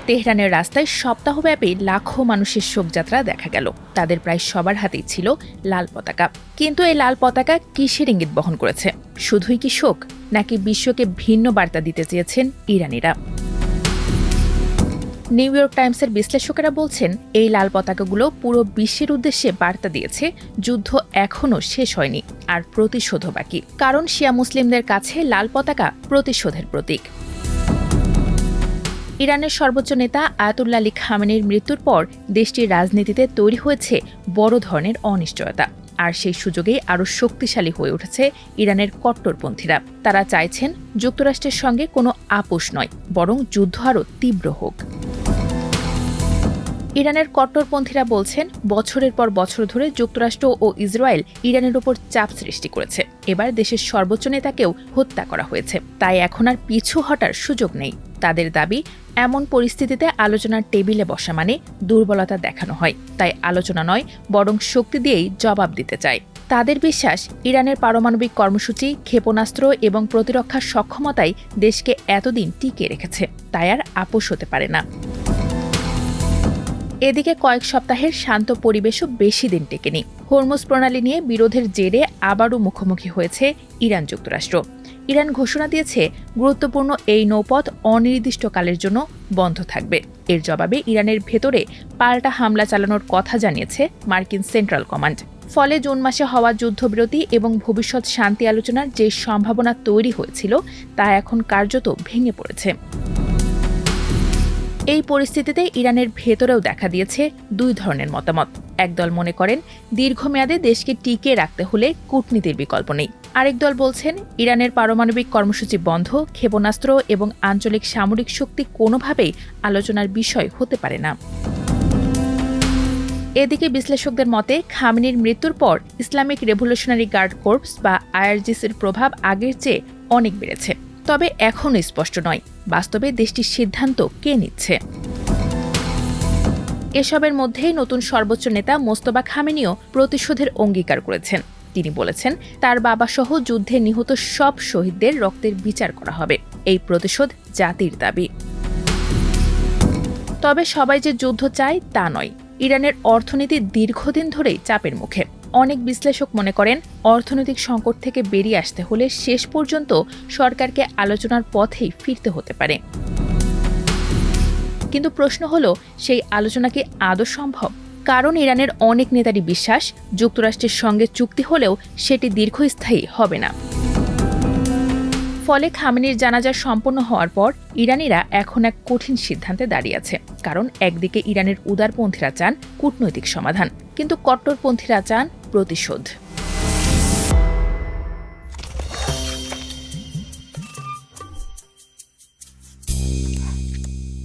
তেহরানের রাস্তায় সপ্তাহব্যাপী লাখো মানুষের শোকযাত্রা দেখা গেল। তাদের প্রায় সবার হাতেই ছিল লাল পতাকা। কিন্তু এই লাল পতাকা কিসের ইঙ্গিত বহন করেছে? শুধুই কি শোক, নাকি বিশ্বকে ভিন্ন বার্তা দিতে চেয়েছেন ইরানিরা? নিউ ইয়র্ক টাইমসের বিশ্লেষকেরা বলছেন, এই লাল পতাকাগুলো পুরো বিশ্বের উদ্দেশ্যে বার্তা দিয়েছে যুদ্ধ এখনও শেষ হয়নি, আর প্রতিশোধও বাকি। কারণ শিয়া মুসলিমদের কাছে লাল পতাকা প্রতিশোধের প্রতীক। ইরানের সর্বোচ্চ নেতা আয়াতুল্লাহ আলী খামেনির মৃত্যুর পর দেশটির রাজনীতিতে তৈরি হয়েছে বড় ধরনের অনিশ্চয়তা। আর সেই সুযোগেই আরও শক্তিশালী হয়ে উঠেছে ইরানের কট্টরপন্থীরা। তারা চাইছেন যুক্তরাষ্ট্রের সঙ্গে কোনো আপোষ নয়, বরং যুদ্ধ আরও তীব্র হোক। ইরানের কট্টরপন্থীরা বলছেন, বছরের পর বছর ধরে যুক্তরাষ্ট্র ও ইসরায়েল ইরানের উপর চাপ সৃষ্টি করেছে। এবার দেশের সর্বোচ্চ নেতাকেও হত্যা করা হয়েছে, তাই এখন আর পিছু হটার সুযোগ নেই। তাদের দাবি, এমন পরিস্থিতিতে আলোচনার টেবিলে বসা মানে দুর্বলতা দেখানো হয়। তাই আলোচনা নয়, বরং শক্তি দিয়েই জবাব দিতে চায়। তাদের বিশ্বাস, ইরানের পারমাণবিক কর্মসূচি, ক্ষেপণাস্ত্র এবং প্রতিরক্ষার সক্ষমতাই দেশকে এতদিন টিকিয়ে রেখেছে, তাই আর আপোষ হতে পারে না। এদিকে কয়েক সপ্তাহের শান্ত পরিবেশও বেশি দিন টেকেনি। হরমুজ প্রণালী নিয়ে বিরোধের জেরে আবারও মুখোমুখি হয়েছে ইরান যুক্তরাষ্ট্র। ইরান ঘোষণা দিয়েছে, গুরুত্বপূর্ণ এই নৌপথ অনির্দিষ্টকালের জন্য বন্ধ থাকবে। এর জবাবে ইরানের ভেতরে পাল্টা হামলা চালানোর কথা জানিয়েছে মার্কিন সেন্ট্রাল কমান্ড। ফলে জুন মাসে হওয়া যুদ্ধবিরতি এবং ভবিষ্যৎ শান্তি আলোচনার যে সম্ভাবনা তৈরি হয়েছিল, তা এখন কার্যত ভেঙে পড়েছে। এই পরিস্থিতিতে ইরানের ভেতরেও দেখা দিয়েছে দুই ধরনের মতামত। একদল মনে করেন, দীর্ঘমেয়াদে দেশকে টিকিয়ে রাখতে হলে কূটনীতির বিকল্প নেই। আরেক দল বলছেন, ইরানের পারমাণবিক কর্মসূচি বন্ধ, ক্ষেপণাস্ত্র এবং আঞ্চলিক সামরিক শক্তি কোনোভাবেই আলোচনার বিষয় হতে পারে না। এদিকে বিশ্লেষকদের মতে, খামেনির মৃত্যুর পর ইসলামিক রেভলিউশনারি গার্ড কর্পস বা আইআরজিসির প্রভাব আগের চেয়ে অনেক বেড়েছে। তবে এখনও স্পষ্ট নয় বাস্তবে দেশটির সিদ্ধান্ত কে নিচ্ছে। এসবের মধ্যেই নতুন সর্বোচ্চ নেতা মোস্তফা খামেনিও প্রতিশোধের অঙ্গীকার করেছেন। তিনি বলেছেন, তার বাবাসহ যুদ্ধে নিহত সব শহীদদের রক্তের বিচার করা হবে। এই প্রতিশোধ জাতির দাবি। তবে সবাই যে যুদ্ধ চায় তা নয়। ইরানের অর্থনীতি দীর্ঘদিন ধরেই চাপের মুখে। অনেক বিশ্লেষক মনে করেন, অর্থনৈতিক সংকট থেকে বেরিয়ে আসতে হলে শেষ পর্যন্ত সরকারকে আলোচনার পথেই ফিরতে হতে পারে। কিন্তু প্রশ্ন হলো, সেই আলোচনা কি আদৌ সম্ভব? কারণ ইরানের অনেক নেতারই বিশ্বাস, যুক্তরাষ্ট্রের সঙ্গে চুক্তি হলেও সেটি দীর্ঘস্থায়ী হবে না। ফলে খামেনির জানাজা সম্পন্ন হওয়ার পর ইরানিরা এখন এক কঠিন সিদ্ধান্তে দাঁড়িয়ে আছে। কারণ একদিকে ইরানের উদারপন্থীরা চান কূটনৈতিক সমাধান, কিন্তু কট্টরপন্থীরা চান প্রতিশোধ।